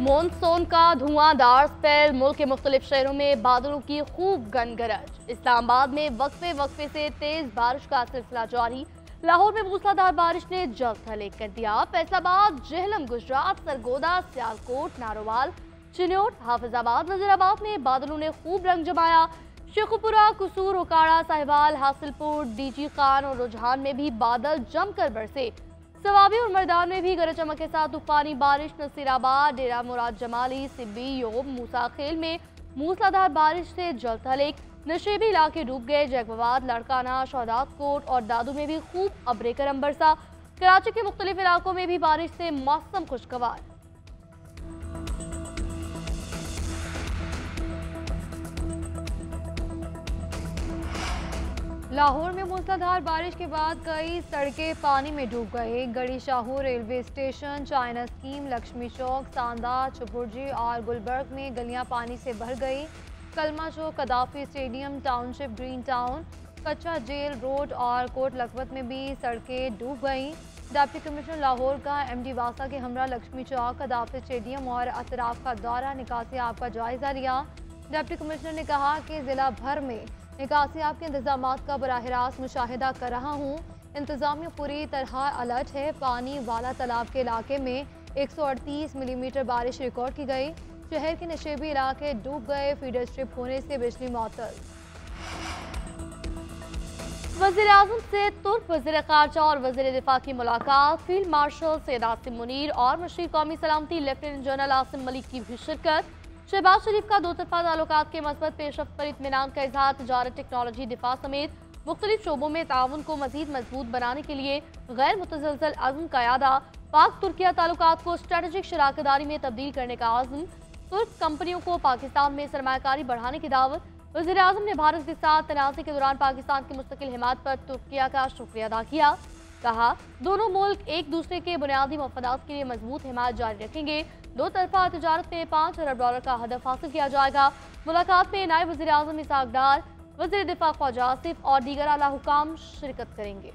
Monsoon का धुआंधार spell, मुल्क के मुख्तलिफ शहरों में बादलों की खूब गनगरज। इस्लामाबाद में वक्फे वक्फे से तेज बारिश का सिलसिला जारी। लाहौर में मूसलाधार बारिश ने जल थल कर दिया। फैसलाबाद, जेहलम, गुजरात, सरगोदा, सियालकोट, नारोवाल, चिन्योट, हाफिजाबाद, वजीराबाद में बादलों ने खूब रंग जमाया। शेखुपुरा, कुसूर, ओकाड़ा, साहिवाल, हासिलपुर, डीजी खान और रुझान में भी बादल जमकर बरसे। सवाबी और मर्दान में भी गरज चमक के साथ तूफानी बारिश। नसीराबाद, डेरा मुराद जमाली, सिब्बी, योब, मूसाखेल में मूसलाधार बारिश से जल थल। नशेबी इलाके डूब गए। जैकबाबाद, लड़काना, शौदात कोट और दादू में भी खूब अब्रे करम बरसा। कराची के मुख्तलिफ इलाकों में भी बारिश से मौसम खुशगवार। लाहौर में मूसलाधार बारिश के बाद कई सड़कें पानी में डूब गई। Garhi Shahu railway station, China scheme, Lakshmi Chowk, Sanda, Chauburji और गुलबर्ग में गलियां पानी से भर गई। Kalma Chowk, Gaddafi stadium township, green town, Kachcha jail road और कोट लखपत में भी सड़कें डूब गईं। डिप्टी कमिश्नर लाहौर का एमडी वासा के हमरा लक्ष्मी चौक, कदाफी स्टेडियम और अतराफ का दौरा निकासी आपका जायजा लिया। डिप्टी कमिश्नर ने कहा कि जिला भर में निकासी आपके इंतजाम का बराह रास्त मुशाहिदा कर रहा हूँ। इंतजामिया पूरी तरह अलर्ट है। पानी वाला तालाब के इलाके में 138 मिलीमीटर बारिश रिकॉर्ड की गई। शहर के नशेबी इलाके डूब गए। फीडर स्ट्रिप होने से बिजली मुअत्तल। वज़ीर आज़म से तुर्क वज़ीर ख़ारजा और वज़ीर दिफा की मुलाकात। फील्ड मार्शल सैयद आसिम मुनीर और मशीर कौमी सलामती लेफ्टिनेंट जनरल आसिम मलिक की भी शिरकत। शहबाज शरीफ का दो तरफा ताल्लुकात के मस्बत पेशरफ्त पर इत्मीनान का इजहार। तजारत, टेक्नोलॉजी, दिफा समेत मुख्तलिफ शोबों में ताउन को मजीद मजबूत बनाने के लिए गैर मुतज़लज़ल अज़्म का यादा। पाक तुर्किया ताल्लुकात को स्ट्रेटेजिक शराकदारी में तब्दील करने का आज़म। तुर्क कंपनियों को पाकिस्तान में सरमायाकारी बढ़ाने की दावत। वज़ीर आज़म ने भारत के साथ तनाज़े के दौरान पाकिस्तान की मुस्तकिल हिमायत पर तुर्किया का शुक्रिया अदा किया। कहा, दोनों मुल्क एक दूसरे के बुनियादी मफादात के लिए मजबूत हिमायत जारी रखेंगे। दो तरफा तजारत में $5 अरब का हदफ हासिल किया जाएगा। मुलाकात में नायब वज़ीर आज़म इसहाक डार, वज़ीर दिफा ख्वाजा आसिफ और दीगर आला हुकाम शिरकत करेंगे।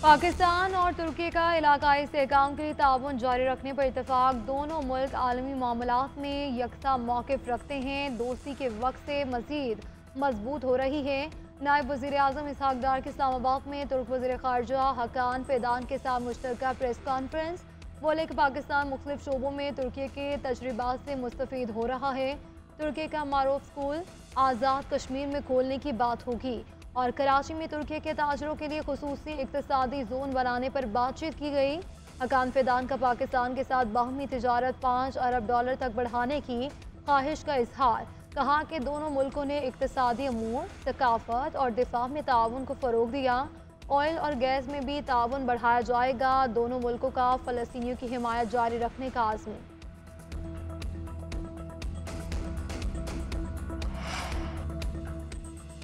पाकिस्तान और तुर्की का इलाकाई इस्तेहकाम के लिए ताउन जारी रखने पर इत्तेफाक। दोनों मुल्क आलमी मामलात में यकसा मौक़िफ़ रखते हैं। दोस्ती के वक्त से मज़ीद मजबूत हो रही है। नायब वज़ीर आज़म इसहाक डार के इस्लामाबाद में तुर्क वज़ीर ख़ारजा हकान फ़ेदान के साथ मुश्तरका प्रेस कॉन्फ्रेंस। बोले कि पाकिस्तान मुख्तलिफ शोबों में तुर्की के तजर्बात से मुस्तफ़ीद हो रहा है। तुर्की का मारूफ स्कूल आज़ाद कश्मीर में खोलने की बात होगी और कराची में तुर्की के ताजरों के लिए खुसूसी इक़्तिसादी जोन बनाने पर बातचीत की गई। हकान फ़ेदान का पाकिस्तान के साथ बाहमी तिजारत $5 अरब तक बढ़ाने की ख्वाहिश का इजहार। कहा कि दोनों मुल्कों ने इक़्तिसादी अमूर, सकाफत और दिफा में ताउन को फ़रोग दिया। ऑयल और गैस में भी ताउन बढ़ाया जाएगा। दोनों मुल्कों का फ़लस्तीनियों की हिमायत जारी रखने का आज़म।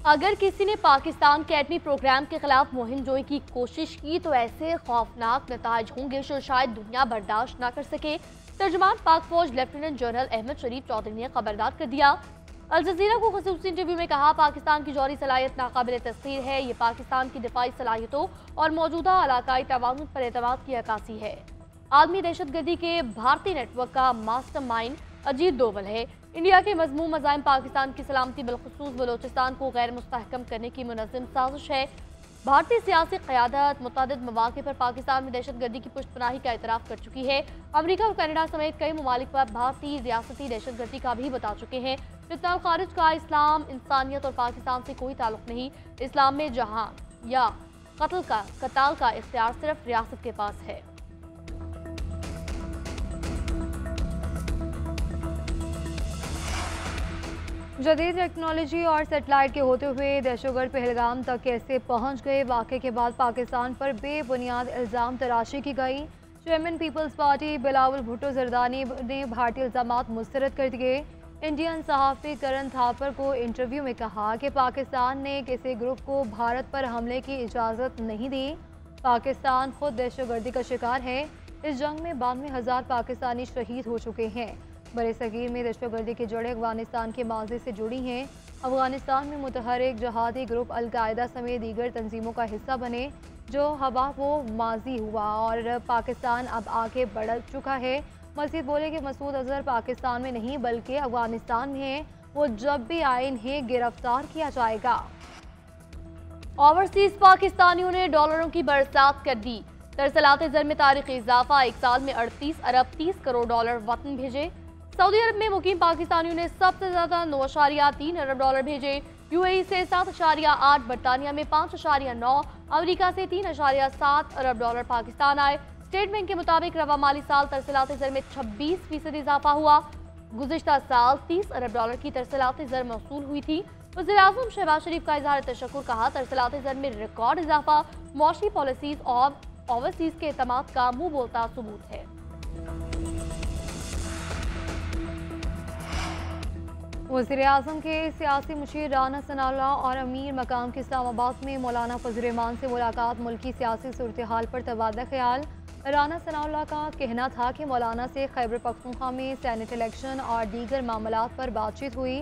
अगर किसी ने पाकिस्तान के एटमी प्रोग्राम के खिलाफ मुहिम जोई की कोशिश की तो ऐसे खौफनाक नताइज होंगे जो शायद दुनिया बर्दाश्त न कर सके। तर्जुमान पाक फौज लेफ्टिनेंट जनरल अहमद शरीफ चौधरी ने खबरदार कर दिया। अल जज़ीरा को ख़ुसूसी इंटरव्यू में कहा, पाकिस्तान की जौहरी सलाहियत नाकाबिल तस्खीर है। ये पाकिस्तान की दिफाई सलाहियतों और मौजूदा इलाकाई तवाज़ुन पर एतमाद की अक्कासी है। आलमी दहशतगर्दी के भारतीय नेटवर्क का मास्टरमाइंड अजीत डोवल है। इंडिया के मज़मूम मज़ाहिम पाकिस्तान की सलामती बिलखुसूस बलोचिस्तान को गैर मुस्तहकम करने की मुनज़्ज़म साजिश है। भारतीय सियासी क़यादत मुतअद्दिद मौक़े पर पाकिस्तान में दहशतगर्दी की पुष्टपनाही का एतराफ़ कर चुकी है। अमरीका और कनाडा समेत कई ममालिक पर भारतीय रियासती दहशतगर्दी का भी बता चुके हैं। फितना खारिज का इस्लाम, इंसानियत और पाकिस्तान से कोई ताल्लुक़ नहीं। इस्लाम में जहाँ या कत्ल का इख्तियार सिर्फ रियासत के पास है। जदीद टेक्नोलॉजी और सेटेलाइट के होते हुए दहशतगर्द पहलगाम तक कैसे पहुंच गए। वाक़े के बाद पाकिस्तान पर बेबुनियाद इल्ज़ाम तराशी की गई। चेयरमैन पीपल्स पार्टी बिलावल भुट्टो जरदानी ने भारतीय इल्ज़ामात मुस्तरद कर दिए। इंडियन सहाफ़ी करण थापर को इंटरव्यू में कहा कि पाकिस्तान ने किसी ग्रुप को भारत पर हमले की इजाज़त नहीं दी। पाकिस्तान खुद दहशतगर्दी का शिकार है। इस जंग में 92,000 पाकिस्तानी शहीद हो चुके हैं। बरसगीर में दहशतगर्दी की जड़ें अफगानिस्तान के माजी से जुड़ी हैं। अफगानिस्तान में मुतहरिक जहादी ग्रुप अलकायदा समेत दीगर तंजीमों का हिस्सा बने, जो हवा वो माजी हुआ और पाकिस्तान अब आगे बढ़ चुका है। मजीद बोले कि मसूद अजहर पाकिस्तान में नहीं बल्कि अफगानिस्तान में है, वो जब भी आए इन्हें गिरफ्तार किया जाएगा। ओवरसीज पाकिस्तानियों ने डॉलरों की बरसात कर दी। तरसलात ज़र में तारीखी इजाफा, एक साल में 38 अरब 30 करोड़ डॉलर वतन भेजे। सऊदी अरब में मुकीम पाकिस्तानियों ने सबसे ज्यादा 9.3 अरब डॉलर भेजे। यूएई से 7.8, बरतानिया में 5.9, अमेरिका से 3.7 अरब डॉलर पाकिस्तान आए। स्टेट बैंक के मुताबिक रवा माली साल तरसलात ज़र में 26% इजाफा हुआ। गुज़िश्ता साल 30 अरब डॉलर की तरसलात ज़र मौसूल हुई थी। वज़ीर-ए-आज़म शहबाज शरीफ का इज़हार तशक्कुर, कहा तरसलात ज़र में रिकॉर्ड इजाफा मौशी पॉलिसीज और ओवरसीज के एतमाद का मुंह बोलता सबूत है। वज़ीर-ए-आज़म के सियासी मुशीर राना सनाउल्लाह और अमीर मकाम के इस्लामाबाद में मौलाना फजल रहमान से मुलाकात, मुल्की सियासी सूरत हाल पर तबादला ख्याल। राना सनाउल्लाह का कहना था कि मौलाना से खैबर पख्तूनख्वा में सेनेट इलेक्शन और दीगर मामलात पर बातचीत हुई।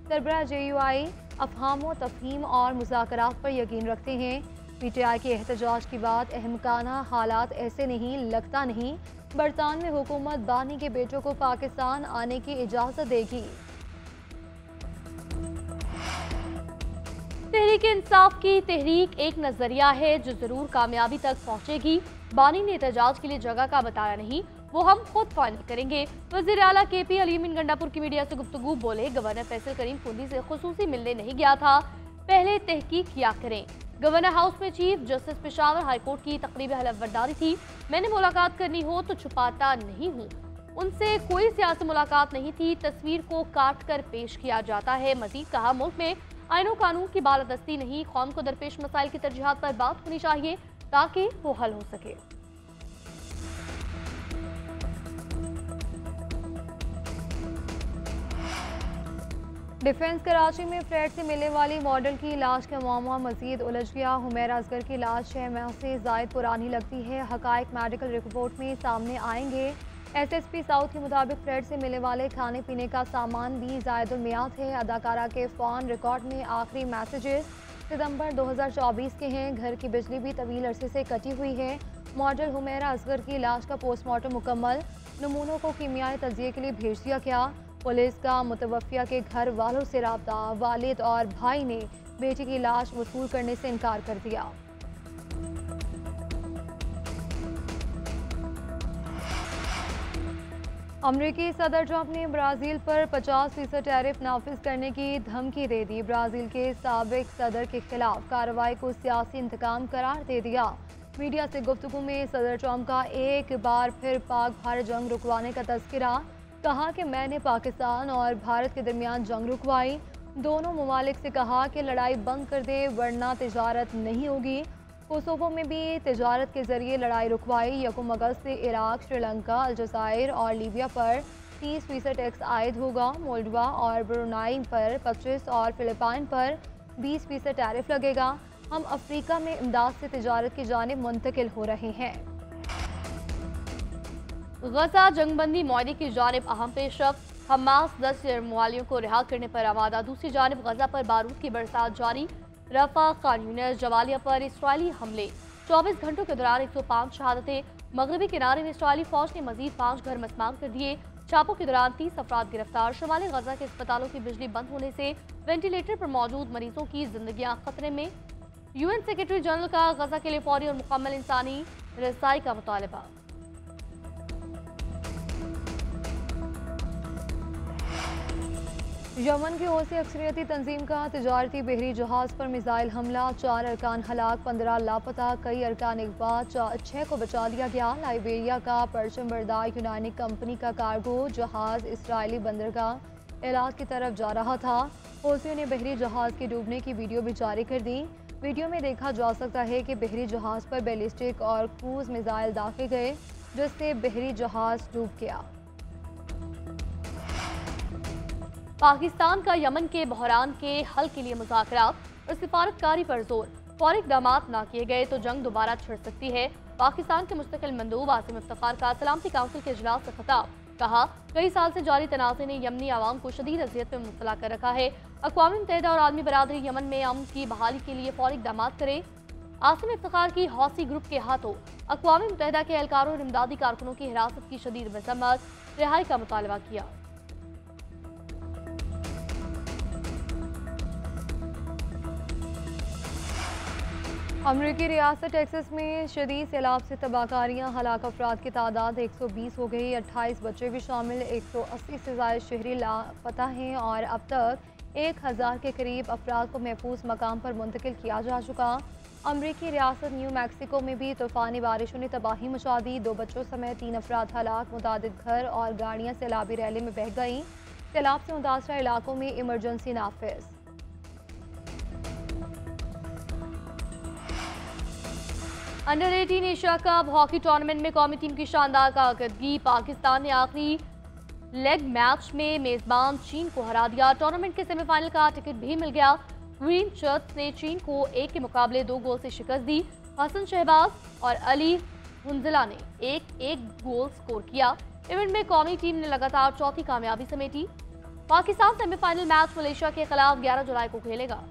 सरबराह JUI अफहाम व तफहीम और मुज़ाकरात पर यकीन रखते हैं। PTI के एहतजाज के बाद अहमकाना हालात ऐसे नहीं, लगता नहीं बरतानवी हुकूमत बानी के बेटों को पाकिस्तान आने की इजाज़त देगी। तहरीक इंसाफ की तहरीक एक नजरिया है जो जरूर कामयाबी तक पहुंचेगी। बानी ने एहतजाज के लिए जगह का बताया नहीं, वो हम खुद फाइनल करेंगे। वज़ीर आला KP अलीमीन गंडापुर की मीडिया से गुफ्तगू, बोले गवर्नर फैसल करीम कुंडी से खुसूसी मिलने नहीं गया था, पहले तहकीक किया करें। गवर्नर हाउस में चीफ जस्टिस पेशावर हाईकोर्ट की तकरीब हलफबरदारी थी, मैंने मुलाकात करनी हो तो छुपाता नहीं हूँ, उनसे कोई सियासी मुलाकात नहीं थी, तस्वीर को काट कर पेश किया जाता है। मजीद कहा, मुल्क में आईनो कानून की बालादस्ती नहीं, कौम को दरपेश मसाइल की तरजीहात पर बात होनी चाहिए ताकि वो हल हो सके। डिफेंस कराची में फ्लैट से मिलने वाली मॉडल की लाश का मामला मजीद उलझ गया। हुमैरा असगर की लाश 6 माह से जायद पुरानी लगती है, हकायक मेडिकल रिपोर्ट में सामने आएंगे। SSP साउथ के मुताबिक फ्लैट से मिलने वाले खाने पीने का सामान भी जायद मियाद है। अदाकारा के फ़ोन रिकॉर्ड में आखिरी मैसेजेस सितंबर 2024 के हैं। घर की बिजली भी तवील अरसे से कटी हुई है। मॉडल हुमैरा असगर की लाश का पोस्टमार्टम मुकम्मल, नमूनों को कीमियाई तजिए के लिए भेज दिया गया। पुलिस का मुतवफ़िया के घर वालों से राब्ता, वालिद और भाई ने बेटी की लाश वसूल करने से इनकार कर दिया। अमरीकी सदर ट्रंप ने ब्राज़ील पर 50% टैरिफ नाफिज करने की धमकी दे दी। ब्राज़ील के साबिक सदर के खिलाफ कार्रवाई को सियासी इंतकाम करार दे दिया। मीडिया से गुफ्तगू में सदर ट्रंप का एक बार फिर पाक भारत जंग रुकवाने का तज़किरा, कहा कि मैंने पाकिस्तान और भारत के दरमियान जंग रुकवाई, दोनों ममालिक से कहा कि लड़ाई बंद कर दे वरना तिजारत नहीं होगी। कोसोवो में भी तिजारत के जरिए लड़ाई रुकवाई। 1 अगस्त से इराक, श्रीलंका, अलजायर और लीबिया पर 30% टैक्स आयद होगा। मोल्डोवा और ब्रुनाई पर 25 और फिलिपाइन पर 20% टैरिफ लगेगा। हम अफ्रीका में इमदाद से तिजारत की जानिब मुंतकिल हो रहे हैं। गजा जंगबंदी मुआहदे की जानिब अहम पेशरफ्त, हमास 10 यरमुवालियों को रिहा करने पर आमादा। दूसरी जानिब गजा पर बारूद की बरसात जारी। रफा, खान यूनिस, जवालिया पर इसराइली हमले, 24 घंटों के दौरान 105 शहादतें। मगरबी किनारे में इसराइली फौज ने मजीद 5 घर मस्मार कर दिए। छापों के दौरान 30 अफराद गिरफ्तार। शुमाली गजा के अस्पतालों की बिजली बंद होने से वेंटिलेटर पर मौजूद मरीजों की जिंदगियां खतरे में। UN सेक्रेटरी जनरल का गजा के लिए फौरी और मुकम्मल इंसानी रसाई का मुतालबा। यमन की ओर से अक्सरियती तंजीम का तिजारती बहरी जहाज पर मिसाइल हमला, 4 अरकान हलाक, 15 लापता, कई अरकान इकबा, 6 को बचा लिया गया। लाइबेरिया का परचम बरदार यूनानी कंपनी का कार्गो जहाज इसराइली बंदरगाह एलात की तरफ जा रहा था। हौसियों ने बहरी जहाज के डूबने की वीडियो भी जारी कर दी। वीडियो में देखा जा सकता है कि बहरी जहाज पर बैलिस्टिक और क्रूज मिसाइल दागे गए, जिससे बहरी जहाज डूब गया। पाकिस्तान का यमन के बहरान के हल के लिए मुज़ाकरात और सिफारतकारी पर जोर, फौरी इक़दामात न किए गए तो जंग दोबारा छिड़ सकती है। पाकिस्तान के मुस्तकिल मंदूब आसिम इफ्तिखार का सलामती काउंसिल के इजलास से खिताब, कहा, कई साल से जारी तनाज़े ने यमनी आवाम को शदीद अजियत में मुब्तला कर रखा है। अक़वाम मुत्तहिदा और आलमी बरादरी यमन में अमन की बहाली के लिए फौरी इक़दामात करे। आसिम इफ्तिखार की हौसी ग्रुप के हाथों अक़वाम मुत्तहिदा के एहलकारों और इमदादी कारकुनों की हिरासत की शदीद मज़म्मत, रिहाई का मुतालबा किया। अमरीकी रियासत टेक्सास में शदीद सैलाब से तबाहकारियाँ, हलाक अफराद की तादाद 120 हो गई। 28 बच्चे भी शामिल, 180 से ज़ायद शहरी लापता हैं और अब तक 1000 के करीब अफराद को महफूज मकाम पर मुंतकिल किया जा चुका। अमरीकी रियासत न्यू मैक्सिको में भी तूफ़ानी बारिशों ने तबाही मचा दी। 2 बच्चों समेत 3 अफराद हलाक, मुतादिद घर और गाड़ियाँ सैलाबी रैली में बह गईं। सैलाब से मुतासरा इलाकों में इमरजेंसी नाफिज। Under 18 Asia cup hockey tournament में कौमी टीम की शानदार कारकर्दगी। पाकिस्तान ने आखिरी लेग मैच में मेजबान चीन को हरा दिया। टूर्नामेंट के सेमीफाइनल का टिकट भी मिल गया। ग्रीन शर्ट्स ने चीन को 1 के मुकाबले 2 गोल से शिकस्त दी। हसन शहबाज और अली हुंजला ने एक गोल स्कोर किया। इवेंट में कौमी टीम ने लगातार चौथी कामयाबी समेटी। पाकिस्तान सेमीफाइनल मैच मलेशिया के खिलाफ 11 जुलाई को खेलेगा।